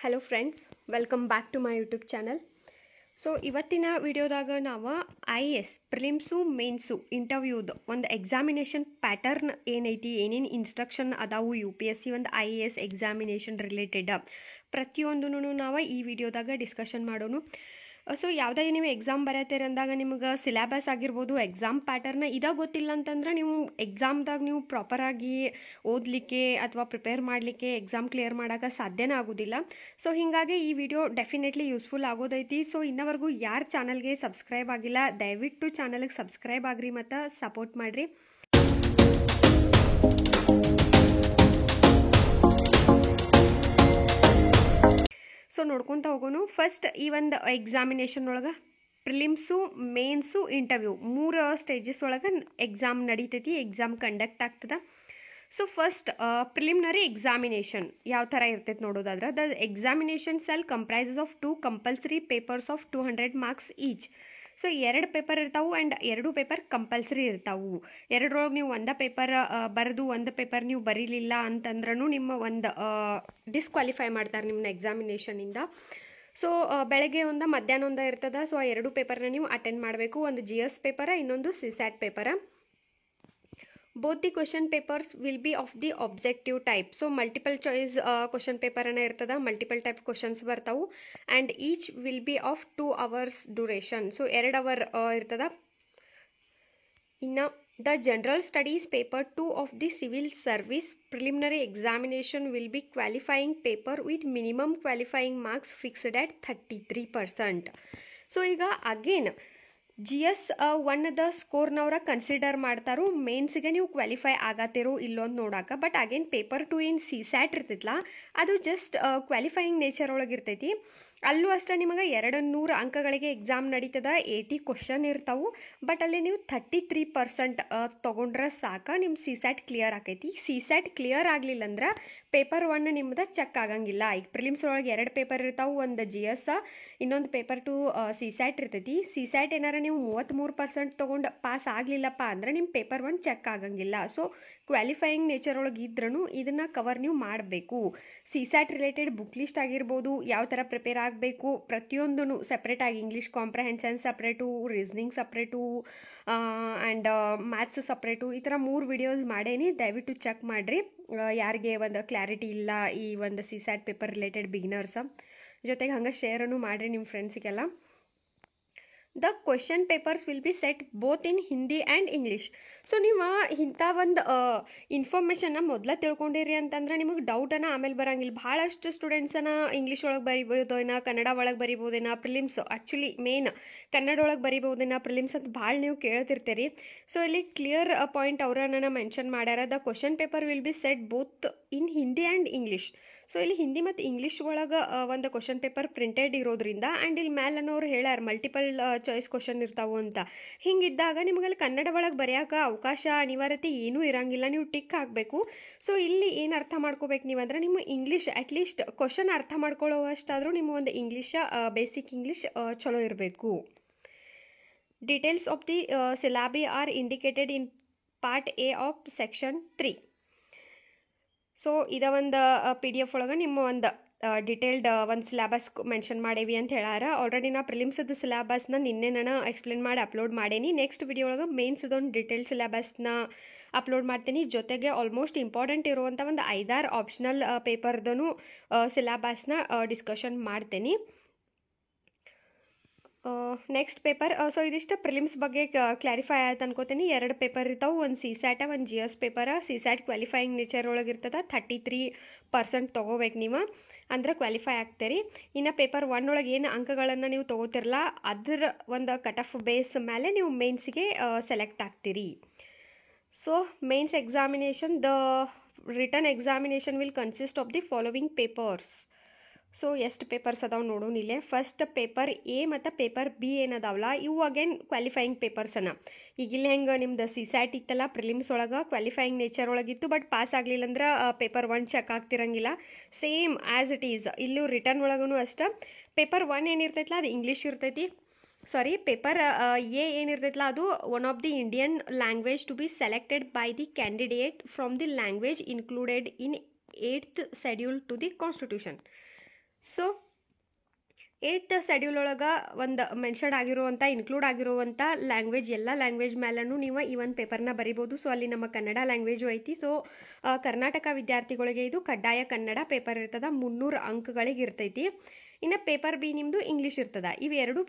Hello friends, welcome back to my YouTube channel. So ಇವತ್ತಿನ ವಿಡಿಯೋದಾಗ ನಾವು IAS ಪ್ರಿಲಿಮ್ಸು ಮೇನ್ಸು ಇಂಟರ್ವ್ಯೂದು ಒಂದು ಎಕ್ಸಾಮಿನೇಷನ್ ಪ್ಯಾಟರ್ನ್ ಏನೈತಿ, ಏನೇನು ಇನ್ಸ್ಟ್ರಕ್ಷನ್ ಅದಾವು UPSC ಒಂದು IAS ಎಕ್ಸಾಮಿನೇಷನ್ ರಿಲೇಟೆಡ್ ಪ್ರತಿಯೊಂದೂ ನಾವು ಈ ವಿಡಿಯೋದಾಗ ಡಿಸ್ಕಷನ್ ಮಾಡೋಣ. ಸೊ ಯಾವುದೇ ನೀವು ಎಕ್ಸಾಮ್ ಬರೀತೀರಿ ಅಂದಾಗ ನಿಮ್ಗೆ ಸಿಲೆಬಸ್ ಆಗಿರ್ಬೋದು, ಎಕ್ಸಾಮ್ ಪ್ಯಾಟರ್ನ ಇದಾಗ ಗೊತ್ತಿಲ್ಲ ಅಂತಂದ್ರೆ ನೀವು ಎಕ್ಸಾಮ್ದಾಗ ನೀವು ಪ್ರಾಪರಾಗಿ ಓದಲಿಕ್ಕೆ ಅಥವಾ ಪ್ರಿಪೇರ್ ಮಾಡಲಿಕ್ಕೆ ಎಕ್ಸಾಮ್ ಕ್ಲಿಯರ್ ಮಾಡೋಕೆ ಸಾಧ್ಯನೇ ಆಗೋದಿಲ್ಲ. ಸೊ ಹೀಗಾಗಿ ಈ ವಿಡಿಯೋ ಡೆಫಿನೆಟ್ಲಿ ಯೂಸ್ಫುಲ್ ಆಗೋದೈತಿ. ಸೊ ಇನ್ನವರೆಗೂ ಯಾರು ಚಾನಲ್ಗೆ ಸಬ್ಸ್ಕ್ರೈಬ್ ಆಗಿಲ್ಲ ದಯವಿಟ್ಟು ಚಾನಲ್ಗೆ ಸಬ್ಸ್ಕ್ರೈಬ್ ಆಗ್ರಿ ಮತ್ತು ಸಪೋರ್ಟ್ ಮಾಡಿರಿ. ಸೊ ನೋಡ್ಕೊತ ಹೋಗೋಣ. ಫಸ್ಟ್ ಈ ಒಂದು ಎಕ್ಸಾಮಿನೇಷನ್ ಒಳಗೆ ಪ್ರಿಲಿಮ್ಸು ಮೇನ್ಸು ಇಂಟರ್ವ್ಯೂ 3 ಸ್ಟೇಜಸ್ ಒಳಗೆ ಎಕ್ಸಾಮ್ ನಡೀತೈತಿ, ಎಕ್ಸಾಮ್ ಕಂಡಕ್ಟ್ ಆಗ್ತದೆ. ಸೊ ಫಸ್ಟ್ ಪ್ರಿಲಿಮಿನರಿ ಎಕ್ಸಾಮಿನೇಷನ್ ಯಾವ ಥರ ಇರ್ತೈತೆ ನೋಡೋದಾದ್ರೆ, the examination cell comprises of 2 compulsory papers of 200 marks each. So 2 paper ಇರ್ತಾವು ಆ್ಯಂಡ್ 2 ಪೇಪರ್ ಕಂಪಲ್ಸರಿ ಇರ್ತಾವು. ಎರಡರೊಳಗೆ ನೀವು ಒಂದು ಪೇಪರ್ ಬರೆದು ಒಂದು ಪೇಪರ್ ನೀವು ಬರೀಲಿಲ್ಲ ಅಂತಂದ್ರೂ ನಿಮ್ಮ ಒಂದು ಡಿಸ್ಕ್ವಾಲಿಫೈ ಮಾಡ್ತಾರೆ ನಿಮ್ಮನ್ನ ಎಕ್ಸಾಮಿನೇಷನಿಂದ. ಸೊ ಬೆಳಗ್ಗೆ ಒಂದು ಮಧ್ಯಾಹ್ನ ಒಂದು ಇರ್ತದೆ. ಸೊ ಆ 2 ಪೇಪರ್ನ ನೀವು ಅಟೆಂಡ್ ಮಾಡಬೇಕು. ಒಂದು GS ಪೇಪರ, ಇನ್ನೊಂದು CSAT paper. Both the question papers will be of the objective type. So multiple choice question ಪೇಪರನ್ನ ಇರ್ತದೆ, ಮಲ್ಟಿಪಲ್ ಟೈಪ್ ಕ್ವೆಶನ್ಸ್ ಬರ್ತಾವು and each will be of 2 hours duration. So 2 hour ಇರ್ತದೆ. ಇನ್ನು the general studies paper 2 of the civil service preliminary examination will be qualifying paper with minimum qualifying marks fixed at 33%. So ಈಗ again GS 1ದ ಸ್ಕೋರ್ನವ್ರ consider ಮಾಡ್ತಾರೋ, ಮೇನ್ಸ್ಗೆ ನೀವು qualify ಆಗತ್ತಿರೋ ಇಲ್ಲೊಂದು ನೋಡಾಕ. But again paper 2 ಏನು CSAT ಇರ್ತೈತಲ್ಲ ಅದು ಜಸ್ಟ್ ಕ್ವಾಲಿಫೈಯಿಂಗ್ ನೇಚರ್ ಒಳಗೆ ಇರ್ತೈತಿ. ಅಲ್ಲೂ ಅಷ್ಟೇ ನಿಮಗೆ 200 ಅಂಕಗಳಿಗೆ ಎಕ್ಸಾಮ್ ನಡೀತದ, 80 ಕ್ವಶನ್ ಇರ್ತಾವು. ಬಟ್ ಅಲ್ಲಿ ನೀವು 33% ತೊಗೊಂಡ್ರೆ ಸಾಕ, ನಿಮ್ಮ CSAT ಕ್ಲಿಯರ್ ಆಕೈತಿ. CSAT ಕ್ಲಿಯರ್ ಆಗಲಿಲ್ಲ ಅಂದ್ರೆ ಪೇಪರ್ 1 ನಿಮ್ದು ಚೆಕ್ ಆಗಂಗಿಲ್ಲ. ಈಗ ಪ್ರಿಲಿಮ್ಸ್ ಒಳಗೆ 2 ಪೇಪರ್ ಇರ್ತಾವು, ಒಂದು GS, ಇನ್ನೊಂದು ಪೇಪರ್ 2 CSAT ಇರ್ತೈತಿ. CSAT ಏನಾರ ನೀವು 33% ತೊಗೊಂಡು ಪಾಸ್ ಆಗಲಿಲ್ಲಪ್ಪ ಅಂದ್ರೆ ನಿಮ್ಮ ಪೇಪರ್ 1 ಚೆಕ್ ಆಗಂಗಿಲ್ಲ. ಸೊ ಕ್ವಾಲಿಫೈಯಿಂಗ್ ನೇಚರ್ ಒಳಗೆ ಇದ್ರೂ ಇದನ್ನು ಕವರ್ ನೀವು ಮಾಡಬೇಕು. CSAT ರಿಲೇಟೆಡ್ ಬುಕ್ ಲಿಸ್ಟ್ ಆಗಿರ್ಬೋದು, ಯಾವ ಥರ ಪ್ರಿಪೇರ್ ಆಗಬೇಕು ಪ್ರತಿಯೊಂದೂ ಸಪ್ರೇಟಾಗಿ, English comprehension separate, reasoning separate and maths separate, ಈ ಥರ 3 ವಿಡಿಯೋಸ್ ಮಾಡೇನಿ. ದಯವಿಟ್ಟು ಚೆಕ್ ಮಾಡಿರಿ ಯಾರಿಗೆ ಒಂದು ಕ್ಲಾರಿಟಿ ಇಲ್ಲ ಈ ಒಂದು CSAT ಪೇಪರ್ ರಿಲೇಟೆಡ್ ಬಿಗಿನರ್ಸ್. ಜೊತೆಗೆ ಹಂಗೆ ಶೇರನ್ನು ಮಾಡಿರಿ ನಿಮ್ಮ ಫ್ರೆಂಡ್ಸಿಗೆಲ್ಲ. The question papers will be set both in Hindi and English. So ನೀವು ಇಂಥ ಒಂದು ಇನ್ಫಾರ್ಮೇಷನ್ನ ಮೊದಲೇ ತಿಳ್ಕೊಂಡಿರಿ ಅಂತಂದ್ರೆ ನಿಮಗೆ ಡೌಟನ್ನು ಆಮೇಲೆ ಬರೋಂಗಿಲ್ಲ. ಭಾಳಷ್ಟು ಸ್ಟೂಡೆಂಟ್ಸನ್ನ ಇಂಗ್ಲೀಷ್ ಒಳಗೆ ಬರಿಬೋದೇನೋ, ಕನ್ನಡ ಒಳಗೆ ಬರಿಬೋದೇನೋ, ಪ್ರಿಲಿಮ್ಸ್ ಆ್ಯಕ್ಚುಲಿ ಮೇನ್ ಕನ್ನಡ ಒಳಗೆ ಬರಿಬೋದೇನೋ ಪ್ರಿಲಿಮ್ಸ್ ಅಂತ ಭಾಳ ನೀವು ಕೇಳ್ತಿರ್ತೀರಿ. ಸೊ ಇಲ್ಲಿ ಕ್ಲಿಯರ್ ಪಾಯಿಂಟ್ ಅವರನ್ನ ಮೆನ್ಷನ್ ಮಾಡ್ಯಾರ. The question paper will be set both in Hindi and English. So ಇಲ್ಲಿ ಹಿಂದಿ ಮತ್ತು ಇಂಗ್ಲೀಷ್ ಒಳಗೆ ಒಂದು ಕ್ವೆಶನ್ ಪೇಪರ್ ಪ್ರಿಂಟೆಡ್ ಇರೋದ್ರಿಂದ ಆ್ಯಂಡ್ ಇಲ್ಲಿ ಮೇಲನ್ನವ್ರು ಹೇಳ್ಯಾರ ಮಲ್ಟಿಪಲ್ ಚಾಯ್ಸ್ ಕ್ವೆಶನ್ ಇರ್ತಾವು ಅಂತ. ಹಿಂಗಿದ್ದಾಗ ನಿಮಗಲ್ಲಿ ಕನ್ನಡ ಒಳಗೆ ಬರೆಯೋಕೆ ಅವಕಾಶ ಅನಿವಾರ್ಯತೆ ಏನೂ ಇರೋಂಗಿಲ್ಲ, ನೀವು ಟಿಕ್ ಹಾಕಬೇಕು. ಸೊ ಇಲ್ಲಿ ಏನು ಅರ್ಥ ಮಾಡ್ಕೋಬೇಕು ನೀವು ಅಂದ್ರೆ, ನಿಮ್ಮ ಇಂಗ್ಲೀಷ್ ಅಟ್ಲೀಸ್ಟ್ ಕ್ವೆಶನ್ ಅರ್ಥ ಮಾಡ್ಕೊಳ್ಳೋವಷ್ಟಾದರೂ ನಿಮ್ಮ ಒಂದು ಇಂಗ್ಲೀಷ್ ಬೇಸಿಕ್ ಇಂಗ್ಲೀಷ್ ಚಲೋ ಇರಬೇಕು. Details of the syllabi are indicated in part A of section 3. So ಇದ ಒಂದು PDF ಒಳಗೆ ನಿಮ್ಮ ಒಂದು ಡಿಟೇಲ್ಡ್ ಒಂದು ಸಿಲೆಬಸ್ ಮೆನ್ಷನ್ ಮಾಡೇವಿ ಅಂತ ಹೇಳಾರ. ಆಲ್ರೆಡಿ ನಾ ಪ್ರಿಲಿಮ್ಸದ ಸಿಲೆಬಸ್ನ ನಿನ್ನೆ ನಾನು ಎಕ್ಸ್ಪ್ಲೇನ್ ಮಾಡಿ ಅಪ್ಲೋಡ್ ಮಾಡೇನಿ. ನೆಕ್ಸ್ಟ್ ವಿಡಿಯೋ ಒಳಗೆ ಮೇನ್ಸ್ದೊಂದು ಡಿಟೇಲ್ ಸಿಲೆಬಸ್ನ ಅಪ್ಲೋಡ್ ಮಾಡ್ತೀನಿ. ಜೊತೆಗೆ ಆಲ್ಮೋಸ್ಟ್ ಇಂಪಾರ್ಟೆಂಟ್ ಇರುವಂಥ ಒಂದು 5-6 ಆಪ್ಷನಲ್ ಪೇಪರ್ದೂ ಸಿಲೆಬಸ್ನ ಡಿಸ್ಕಷನ್ ಮಾಡ್ತೀನಿ. ನೆಕ್ಸ್ಟ್ ಪೇಪರ್, ಸೊ ಇದಿಷ್ಟು ಪ್ರಿಲಿಮ್ಸ್ ಬಗ್ಗೆ ಕ್ಲಾರಿಫೈ ಆಯ್ತು ಅನ್ಕೋತೀನಿ. 2 ಪೇಪರ್ ಇರ್ತಾವೆ, ಒಂದು CSAT, ಒಂದು GS paper. CSAT qualifying nature ಒಳಗೆ ಇರ್ತದೆ, 33% ತೊಗೋಬೇಕು ನೀವು ಅಂದ್ರೆ ಕ್ವಾಲಿಫೈ ಆಗ್ತೀರಿ. ಇನ್ನು ಪೇಪರ್ 1 ಒಳಗೆ ಏನು ಅಂಕಗಳನ್ನು ನೀವು ತೊಗೋತಿರಲ್ಲ ಅದರ ಒಂದು ಕಟ್ ಆಫ್ ಬೇಸ್ ಮೇಲೆ ನೀವು ಮೇನ್ಸಿಗೆ ಸೆಲೆಕ್ಟ್ ಆಗ್ತೀರಿ. So mains examination, the written examination will consist of the following papers. So ಎಷ್ಟು ಪೇಪರ್ಸ್ ಅದಾವೆ ನೋಡೋಣ ಇಲ್ಲೇ. ಫಸ್ಟ್ ಪೇಪರ್ A ಮತ್ತು ಪೇಪರ್ B ಏನದಾವಲ್ಲ ಇವು ಅಗೇನ್ ಕ್ವಾಲಿಫೈಯಿಂಗ್ ಪೇಪರ್ಸನ್ನ. ಈಗ ಇಲ್ಲಿ ಹೆಂಗೆ ನಿಮ್ದು CSAT ಇತ್ತಲ್ಲ ಪ್ರಿಲಿಮ್ಸ್ ಒಳಗೆ ಕ್ವಾಲಿಫೈಯಿಂಗ್ ನೇಚರ್ ಒಳಗಿತ್ತು, ಬಟ್ ಪಾಸ್ ಆಗಲಿಲ್ಲ ಅಂದ್ರೆ ಪೇಪರ್ 1 ಚೆಕ್ ಆಗ್ತಿರಂಗಿಲ್ಲ. ಸೇಮ್ ಆ್ಯಸ್ ಇಟ್ ಈಸ್ ಇಲ್ಲೂ ರಿಟರ್ನ್ ಒಳಗೂ ಅಷ್ಟೇ. ಪೇಪರ್ 1 ಏನಿರ್ತೈತಲ್ಲ ಅದು ಇಂಗ್ಲೀಷ್ ಇರ್ತೈತಿ. ಪೇಪರ್ A ಏನಿರ್ತೈತಲ್ಲ ಅದು one of the Indian language to be selected by the candidate from the language included in 8th schedule to the constitution. So 8th schedule ಒಳಗೆ ಒಂದು mention ಆಗಿರುವಂಥ ಇನ್ಕ್ಲೂಡ್ ಆಗಿರುವಂಥ ಲ್ಯಾಂಗ್ವೇಜ್ ಎಲ್ಲ language ಮೇಲೂ ನೀವು ಈ ಒಂದು ಪೇಪರ್ನ ಬರಿಬೋದು. ಸೊ ಅಲ್ಲಿ ನಮ್ಮ ಕನ್ನಡ ಲ್ಯಾಂಗ್ವೇಜು ಐತಿ. ಸೊ ಕರ್ನಾಟಕ ವಿದ್ಯಾರ್ಥಿಗಳಿಗೆ ಇದು ಕಡ್ಡಾಯ ಕನ್ನಡ ಪೇಪರ್ ಇರ್ತದೆ, 300 ಅಂಕಗಳಿಗೆ ಇರ್ತೈತಿ. ಇನ್ನು ಪೇಪರ್ ಬಿ ನಿಮ್ಮದು ಇಂಗ್ಲೀಷ್ ಇರ್ತದೆ. ಇವೆರಡು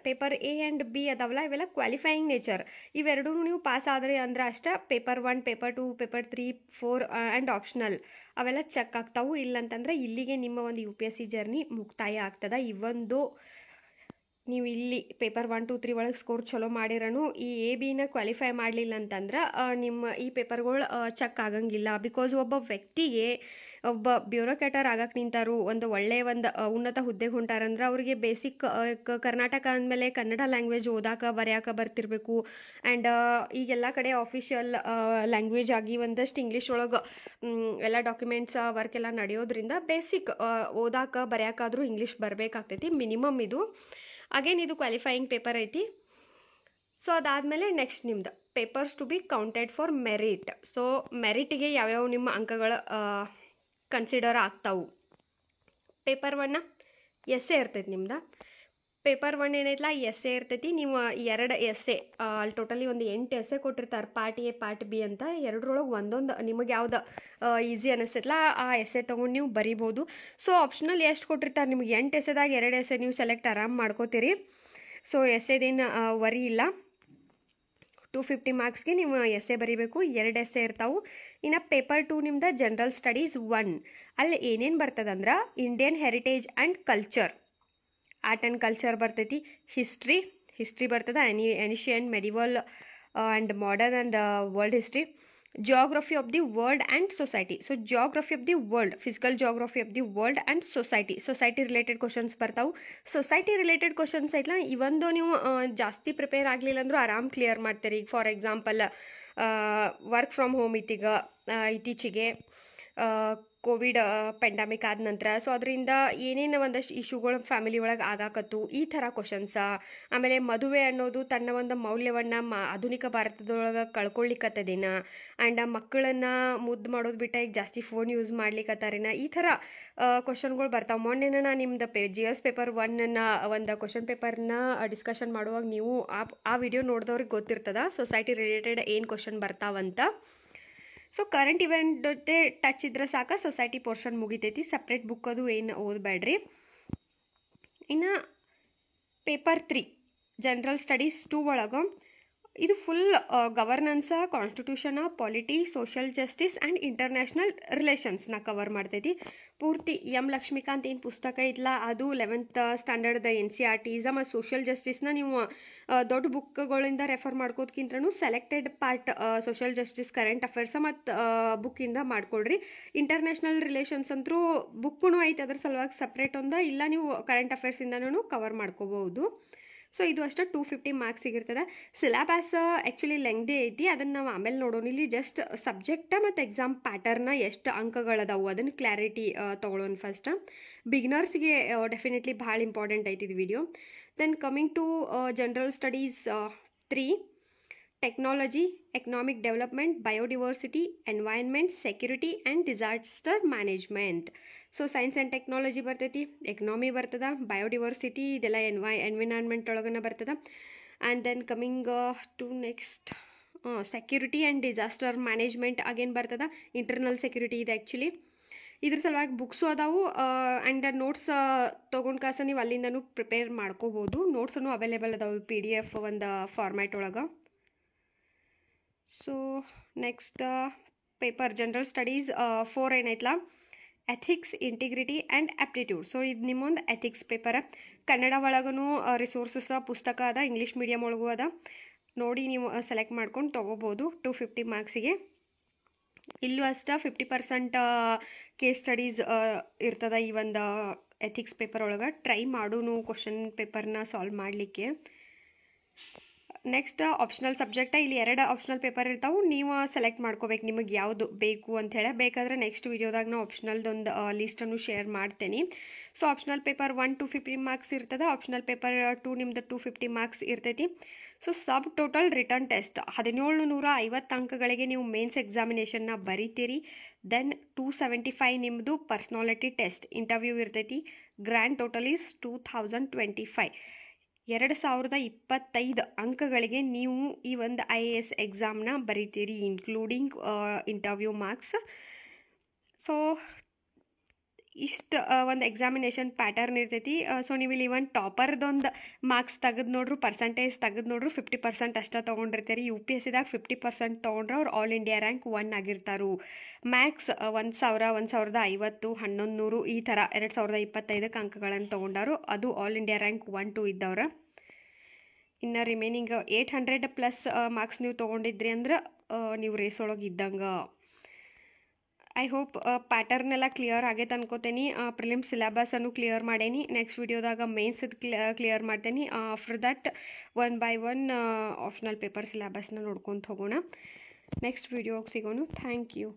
ಪೇಪರ್ ಎ ಆ್ಯಂಡ್ ಬಿ ಅದಾವಲ್ಲ, ಇವೆಲ್ಲ ಕ್ವಾಲಿಫೈಯಿಂಗ್ ನೇಚರ್. ಇವೆರಡೂ ನೀವು ಪಾಸ್ ಆದರೆ ಅಂದ್ರೆ ಅಷ್ಟೇ paper 1, paper 2, paper 3, 4 and optional ಅವೆಲ್ಲ ಚೆಕ್ ಆಗ್ತಾವು. ಇಲ್ಲಂತಂದ್ರೆ ಇಲ್ಲಿಗೆ ನಿಮ್ಮ ಒಂದು UPSC ಜರ್ನಿ ಮುಕ್ತಾಯ ಆಗ್ತದೆ. ಇವೊಂದು ನೀವು ಇಲ್ಲಿ ಪೇಪರ್ 1, 2, 3 ಒಳಗೆ ಸ್ಕೋರ್ ಚಲೋ ಮಾಡಿರೋನು ಈ ಎ ಬಿನ ಕ್ವಾಲಿಫೈ ಮಾಡಲಿಲ್ಲ ಅಂತಂದ್ರೆ ನಿಮ್ಮ ಈ ಪೇಪರ್ಗಳು ಚೆಕ್ ಆಗಂಗಿಲ್ಲ. ಬಿಕಾಸ್ ಒಬ್ಬ ವ್ಯಕ್ತಿಗೆ ಒಬ್ಬ ಬ್ಯೂರೋಕ್ರಾಟರ್ ಆಗಕ್ಕೆ ನಿಂತಾರು, ಒಂದು ಒಳ್ಳೆಯ ಒಂದು ಉನ್ನತ ಹುದ್ದೆಗೆ ಹೊಂಟಾರಂದ್ರೆ ಅವ್ರಿಗೆ ಬೇಸಿಕ್ ಕರ್ನಾಟಕ ಅಂದಮೇಲೆ ಕನ್ನಡ ಲ್ಯಾಂಗ್ವೇಜ್ ಓದಾಕ ಬರೆಯಾಕ ಬರ್ತಿರ್ಬೇಕು. ಆ್ಯಂಡ್ ಈಗೆಲ್ಲ ಕಡೆ ಆಫಿಷಿಯಲ್ ಲ್ಯಾಂಗ್ವೇಜ್ ಆಗಿ ಒಂದಷ್ಟು ಇಂಗ್ಲೀಷ್ ಒಳಗೆ ಎಲ್ಲ ಡಾಕ್ಯುಮೆಂಟ್ಸ್ ವರ್ಕ್ ಎಲ್ಲ ನಡೆಯೋದ್ರಿಂದ ಬೇಸಿಕ್ ಓದಾಕ ಬರೆಯೋಕ್ಕಾದ್ರೂ ಇಂಗ್ಲೀಷ್ ಬರಬೇಕಾಗ್ತೈತಿ ಮಿನಿಮಮ್. ಇದು ಅಗೇನ್ ಇದು ಕ್ವಾಲಿಫೈಯಿಂಗ್ ಪೇಪರ್ ಐತಿ. ಸೊ ಅದಾದಮೇಲೆ ನೆಕ್ಸ್ಟ್ ನಿಮ್ದು papers to be counted for merit. So ಮೆರಿಟಿಗೆ ಯಾವ್ಯಾವ ನಿಮ್ಮ ಅಂಕಗಳು ಕನ್ಸಿಡರ್ ಆಗ್ತಾವು. ಪೇಪರ್ 1 ಎಸ್ಸೆ ಇರ್ತೈತಿ ನಿಮ್ದು. ಪೇಪರ್ 1 ಏನೈತಲ್ಲ ಎಸ್ಸೆ ಇರ್ತೈತಿ. ನೀವು 2 ಎಸ್ಸೆ ಅಲ್ಲಿ ಟೋಟಲಿ ಒಂದು 8 ಎಸ್ಸೆ ಕೊಟ್ಟಿರ್ತಾರೆ, ಪಾರ್ಟ್ ಎ ಪಾರ್ಟ್ ಬಿ ಅಂತ. ಎರಡರೊಳಗೆ ಒಂದೊಂದು ನಿಮಗೆ ಯಾವ್ದು ಈಸಿ ಅನ್ನಿಸ್ತೈತಲ್ಲ ಆ ಎಸ್ಸೆ ತೊಗೊಂಡು ನೀವು ಬರಿಬೋದು. ಸೊ ಆಪ್ಷನಲ್ ಎಷ್ಟು ಕೊಟ್ಟಿರ್ತಾರೆ ನಿಮ್ಗೆ 8 ಎಸ್ಸೆದಾಗ 2 ಎಸ್ಸೆ ನೀವು ಸೆಲೆಕ್ಟ್ ಆರಾಮ್ ಮಾಡ್ಕೋತೀರಿ. ಸೊ ಎಸ್ಸೆದೇನು ವರಿ ಇಲ್ಲ. 250 ಮಾರ್ಕ್ಸ್ಗೆ ನೀವು ಎಸ್ಸೆ ಬರೀಬೇಕು, 2 ಎಸ್ಸೆ ಇರ್ತಾವೆ. ಇನ್ನು ಪೇಪರ್ 2 ನಿಮ್ದು ಜನರಲ್ ಸ್ಟಡೀಸ್ 1. ಅಲ್ಲಿ ಏನೇನು ಬರ್ತದಂದ್ರೆ Indian heritage and culture, art and culture ಬರ್ತೈತಿ. ಹಿಸ್ಟ್ರಿ ಬರ್ತದೆ, ancient, medieval and modern and world history. Geography of the world and society. So geography of the world, physical geography of the world and society related questions ಬರ್ತಾವೆ. Society related questions ಐತಲ್ಲ, ಇವೊಂದು ನೀವು ಜಾಸ್ತಿ prepare ಆಗಲಿಲ್ಲ ಅಂದರೂ ಆರಾಮ್ clear ಮಾಡ್ತೀರಿ. ಈಗ for example work from home ಇತ್ತೀಚೆಗೆ ಕೋವಿಡ್ ಪೆಂಡಮಿಕ್ ಆದ ನಂತರ. ಸೊ ಅದರಿಂದ ಏನೇನು ಒಂದಷ್ಟು ಇಶ್ಯೂಗಳು ಫ್ಯಾಮಿಲಿ ಒಳಗೆ ಆಗಾಕತ್ತು, ಈ ಥರ ಕ್ವಶನ್ಸ. ಆಮೇಲೆ ಮದುವೆ ಅನ್ನೋದು ತನ್ನ ಒಂದು ಮೌಲ್ಯವನ್ನು ಆಧುನಿಕ ಭಾರತದೊಳಗೆ ಕಳ್ಕೊಳ್ಳಿಕ್ಕತ್ತದೇನ. ಆ್ಯಂಡ್ ಮಕ್ಕಳನ್ನು ಮುದ್ದು ಮಾಡೋದು ಬಿಟ್ಟು ಈಗ ಜಾಸ್ತಿ ಫೋನ್ ಯೂಸ್ ಮಾಡ್ಲಿಕ್ಕತ್ತಾರೇನ, ಈ ಥರ ಕ್ವಶನ್ಗಳು ಬರ್ತಾವೆ. ಮೊನ್ನೆ ನಾನು ನಿಮ್ದು GS ಪೇಪರ್ 1 ಒಂದು ಕ್ವಶನ್ ಪೇಪರ್ನ ಡಿಸ್ಕಷನ್ ಮಾಡುವಾಗ ನೀವು ಆ ವಿಡಿಯೋ ನೋಡಿದವ್ರಿಗೆ ಗೊತ್ತಿರ್ತದ ಸೊಸೈಟಿ ರಿಲೇಟೆಡ್ ಏನು ಕ್ವಶನ್ ಬರ್ತಾವಂತ. ಸೊ ಕರೆಂಟ್ ಇವೆಂಟ್ ಜೊತೆ ಟಚ್ ಇದ್ರೆ ಸಾಕ, ಸೊಸೈಟಿ ಪೋರ್ಷನ್ ಮುಗಿತೈತಿ. ಸಪ್ರೇಟ್ ಬುಕ್ ಅದು ಏನು ಓದಬೇಡ್ರಿ. ಇನ್ನು ಪೇಪರ್ 3 ಜನರಲ್ ಸ್ಟಡೀಸ್ 2 ಒಳಗೆ ಇದು full governance, constitution, polity, social justice and international ರಿಲೇಷನ್ಸ್ನ ಕವರ್ ಮಾಡ್ತೈತಿ. ಪೂರ್ತಿ ಎಂ ಲಕ್ಷ್ಮೀಕಾಂತ್ ಏನು ಪುಸ್ತಕ ಇತ್ತಲ್ಲ ಅದು 11th ಸ್ಟ್ಯಾಂಡರ್ಡ್ NCERTs ಮತ್ತು ಸೋಷಿಯಲ್ ಜಸ್ಟಿಸ್ನ ನೀವು ದೊಡ್ಡ ಬುಕ್ಗಳಿಂದ ರೆಫರ್ ಮಾಡ್ಕೋದಕ್ಕಿಂತನೂ selected part social justice, current affairs ಮತ್ತು ಬುಕ್ಕಿಂದ ಮಾಡ್ಕೊಳ್ರಿ. ಇಂಟರ್ನ್ಯಾಷನಲ್ ರಿಲೇಷನ್ಸ್ ಅಂತೂ ಬುಕ್ಕೂ ಐತೆ, ಅದ್ರ ಸಲುವಾಗಿ ಸಪ್ರೇಟ್ ಇಲ್ಲ ನೀವು ಕರೆಂಟ್ ಅಫೇರ್ಸಿಂದನೂ ಕವರ್ ಮಾಡ್ಕೋಬಹುದು. ಸೊ ಇದು ಅಷ್ಟು 250 ಮಾರ್ಕ್ಸ್ ಸಿಗಿರ್ತದೆ. ಸಿಲೆಬಸ್ ಆ್ಯಕ್ಚುಲಿ ಲೆಂಗ್ದೇ ಐತಿ, ಅದನ್ನು ನಾವು ಆಮೇಲೆ ನೋಡೋಣ. ಇಲ್ಲಿ ಜಸ್ಟ್ ಸಬ್ಜೆಕ್ಟ್ ಮತ್ತು ಎಕ್ಸಾಮ್ ಪ್ಯಾಟರ್ನ ಎಷ್ಟು ಅಂಕಗಳದಾವು ಅದನ್ನು ಕ್ಲಾರಿಟಿ ತೊಗೊಳೋಣ ಫಸ್ಟ್. ಬಿಗಿನರ್ಸ್ಗೆ ಡೆಫಿನೆಟ್ಲಿ ಭಾಳ ಇಂಪಾರ್ಟೆಂಟ್ ಐತಿ ಇದು video. Then coming to general studies 3, technology, economic development, biodiversity, environment, security and disaster management. So science and technology ಬರ್ತೈತಿ, ಎಕನಾಮಿ ಬರ್ತದ, ಬಯೋಡಿವರ್ಸಿಟಿ ಇದೆಲ್ಲ ಎನ್ವಿರಾನ್ಮೆಂಟ್ ಒಳಗನ ಬರ್ತದ. And then coming to next security and disaster management again ಬರ್ತದ. Internal security ಇದೆ actually. ಇದ್ರ ಸಲುವಾಗಿ books ಅದಾವು ಆ್ಯಂಡ್ ನೋಟ್ಸ್ ತೊಗೊಂಡು ಕಾಸ ನೀವು ಅಲ್ಲಿಂದನೂ ಪ್ರಿಪೇರ್ ಮಾಡ್ಕೋಬೋದು. ನೋಟ್ಸನ್ನು ಅವೈಲೇಬಲ್ ಅದಾವೆ PDF ಒಂದು ಫಾರ್ಮ್ಯಾಟ್ ಒಳಗೆ. So next paper general studies 4 ಏನೈತಲ್ಲ, ethics, integrity and aptitude. So ಇದು ನಿಮ್ಮೊಂದು ಎಥಿಕ್ಸ್ ಪೇಪರ್. ಕನ್ನಡ ಒಳಗೂ ರಿಸೋರ್ಸಸ್ ಪುಸ್ತಕ ಅದ, ಇಂಗ್ಲೀಷ್ ಮೀಡಿಯಮ್ ಒಳಗೂ ಅದ. ನೋಡಿ ನೀವು ಸೆಲೆಕ್ಟ್ ಮಾಡ್ಕೊಂಡು ತೊಗೋಬೋದು 250 ಮಾರ್ಕ್ಸಿಗೆ. ಇಲ್ಲೂ ಅಷ್ಟೇ 50% ಕೇಸ್ ಸ್ಟಡೀಸ್ ಇರ್ತದ ಈ ಒಂದು ಎಥಿಕ್ಸ್ ಪೇಪರ್ ಒಳಗೆ. ಟ್ರೈ ಮಾಡೋನು ಕ್ವಶನ್ ಪೇಪರ್ನ ಸಾಲ್ವ್ ಮಾಡಲಿಕ್ಕೆ. ನೆಕ್ಸ್ಟ್ ಆಪ್ಷನಲ್ ಸಬ್ಜೆಕ್ಟ, ಇಲ್ಲಿ 2 ಆಪ್ಷನಲ್ ಪೇಪರ್ ಇರ್ತಾವೆ. ನೀವು ಸೆಲೆಕ್ಟ್ ಮಾಡ್ಕೋಬೇಕು ನಿಮಗೆ ಯಾವುದು ಬೇಕು ಅಂಥೇಳಿ. ಬೇಕಾದ್ರೆ ನೆಕ್ಸ್ಟ್ ವಿಡಿಯೋದಾಗ ನಾವು ಆಪ್ಷನಲ್ದೊಂದು ಲಿಸ್ಟನ್ನು ಶೇರ್ ಮಾಡ್ತೇನೆ. ಸೊ ಆಪ್ಷನಲ್ ಪೇಪರ್ 1 250 ಮಾರ್ಕ್ಸ್ ಇರ್ತದೆ. ಆಪ್ಷನಲ್ ಪೇಪರ್ 2 ನಿಮ್ದು 250 ಮಾರ್ಕ್ಸ್ ಇರ್ತೈತಿ. So sub total written test 1750 ಅಂಕಗಳಿಗೆ ನೀವು ಮೇನ್ಸ್ ಎಕ್ಸಾಮಿನೇಷನ್ನ ಬರೀತೀರಿ. ದೆನ್ 275 ನಿಮ್ಮದು ಪರ್ಸ್ನಾಲಿಟಿ ಟೆಸ್ಟ್ ಇಂಟರ್ವ್ಯೂ ಇರ್ತೈತಿ. Grand total is 2025. 2025 ಅಂಕಗಳಿಗೆ ನೀವು ಈ ಒಂದು IAS ಎಕ್ಸಾಮ್ನ ಬರೀತೀರಿ, ಇನ್ಕ್ಲೂಡಿಂಗ್ ಇಂಟರ್ವ್ಯೂ ಮಾರ್ಕ್ಸ್. ಸೊ ಇಷ್ಟು ಒಂದು ಎಕ್ಸಾಮಿನೇಷನ್ ಪ್ಯಾಟರ್ನ್ ಇರ್ತೈತಿ. ಸೊ ನೀವು ಇಲ್ಲಿ ಒಂದು ಟಾಪರ್ದೊಂದು ಮಾರ್ಕ್ಸ್ ತೆಗೆದು ನೋಡ್ರು, ಪರ್ಸೆಂಟೇಜ್ ತೆಗೆದು ನೋಡ್ರು 50% ಅಷ್ಟೇ ತೊಗೊಂಡಿರ್ತೀರಿ. UPSCದಾಗ 50% ತೊಗೊಂಡ್ರೆ ಅವ್ರು ಆಲ್ ಇಂಡಿಯಾ ರ್ಯಾಂಕ್ 1 ಆಗಿರ್ತಾರು. ಮ್ಯಾಕ್ಸ್ 1000, 1050, 1100 ಈ ಥರ 2025 ಅಂಕಗಳನ್ನು ತೊಗೊಂಡಾರು. ಅದು ಆಲ್ ಇಂಡಿಯಾ ರ್ಯಾಂಕ್ 1, 2 ಇದ್ದವ್ರ. ಇನ್ನು ರಿಮೈನಿಂಗ್ 800+ ಮಾರ್ಕ್ಸ್ ನೀವು ತೊಗೊಂಡಿದ್ರಿ ಅಂದ್ರೆ ನೀವು ರೇಸ್ ಒಳಗೆ ಇದ್ದಂಗೆ. ಐ ಹೋಪ್ ಪ್ಯಾಟರ್ನ್ ಎಲ್ಲ ಕ್ಲಿಯರ್ ಆಗೈತೆ ಅನ್ಕೋತೇನೆ. ಪ್ರಿಲಿಮ್ ಸಿಲೆಬಸನ್ನು ಕ್ಲಿಯರ್ ಮಾಡೇನಿ. ನೆಕ್ಸ್ಟ್ ವಿಡಿಯೋದಾಗ ಮೇನ್ಸ್ದು ಕ್ಲಿಯರ್ ಮಾಡ್ತೇನೆ. After that 1 by 1 optional paper ಸಿಲೆಬಸ್ನ ನೋಡ್ಕೊತ ಹೋಗೋಣ. ನೆಕ್ಸ್ಟ್ ವಿಡಿಯೋಗೆ ಸಿಗೋಣ. Thank you.